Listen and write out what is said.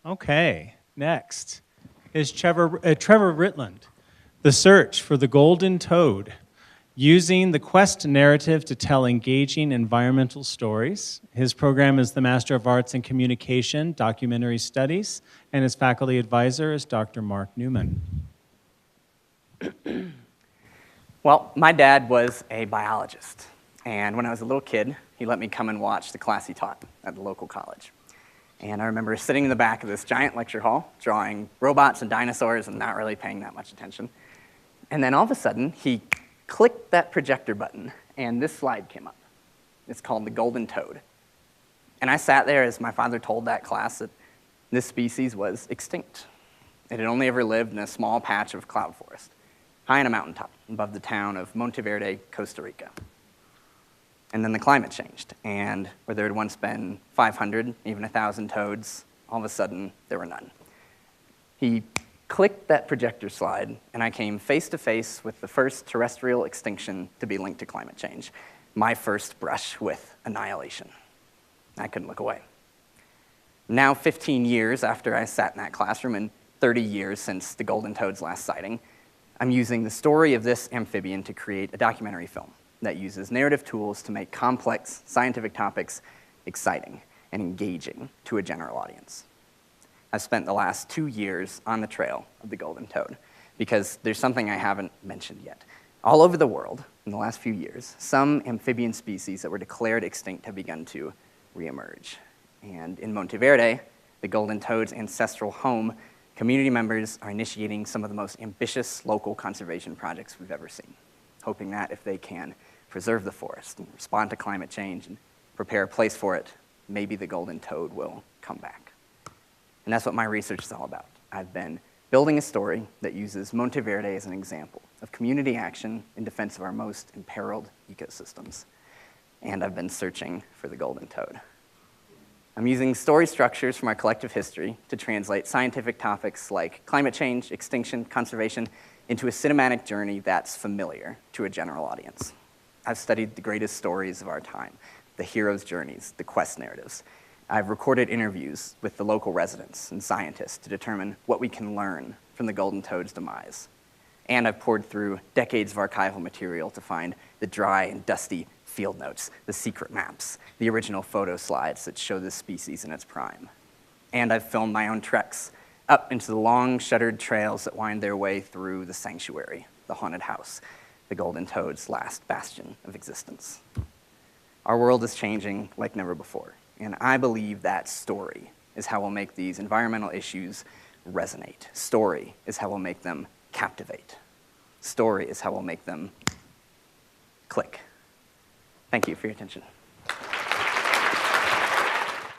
Okay, next is Trevor Ritland, The Search for the Golden Toad, using the quest narrative to tell engaging environmental stories. His program is the Master of Arts in Communication, Documentary Studies, and his faculty advisor is Dr. Mark Newman. Well, my dad was a biologist, and when I was a little kid, he let me come and watch the class he taught at the local college. And I remember sitting in the back of this giant lecture hall, drawing robots and dinosaurs and not really paying that much attention. And then all of a sudden, he clicked that projector button, and this slide came up. It's called the golden toad. And I sat there as my father told that class that this species was extinct. It had only ever lived in a small patch of cloud forest, high on a mountaintop above the town of Monteverde, Costa Rica. And then the climate changed, and where there had once been 500, even 1,000 toads, all of a sudden there were none. He clicked that projector slide, and I came face to face with the first terrestrial extinction to be linked to climate change, my first brush with annihilation. I couldn't look away. Now, 15 years after I sat in that classroom, and 30 years since the golden toad's last sighting, I'm using the story of this amphibian to create a documentary film that uses narrative tools to make complex scientific topics exciting and engaging to a general audience. I've spent the last 2 years on the trail of the golden toad because there's something I haven't mentioned yet. All over the world, in the last few years, some amphibian species that were declared extinct have begun to reemerge. And in Monteverde, the golden toad's ancestral home, community members are initiating some of the most ambitious local conservation projects we've ever seen, hoping that if they can preserve the forest and respond to climate change and prepare a place for it, maybe the golden toad will come back. And that's what my research is all about. I've been building a story that uses Monteverde as an example of community action in defense of our most imperiled ecosystems. And I've been searching for the golden toad. I'm using story structures from our collective history to translate scientific topics like climate change, extinction, conservation, into a cinematic journey that's familiar to a general audience. I've studied the greatest stories of our time, the heroes' journeys, the quest narratives. I've recorded interviews with the local residents and scientists to determine what we can learn from the golden toad's demise. And I've poured through decades of archival material to find the dry and dusty field notes, the secret maps, the original photo slides that show this species in its prime. And I've filmed my own treks up into the long shuttered trails that wind their way through the sanctuary, the haunted house, the golden toad's last bastion of existence. Our world is changing like never before, and I believe that story is how we'll make these environmental issues resonate. Story is how we'll make them captivate. Story is how we'll make them click. Thank you for your attention.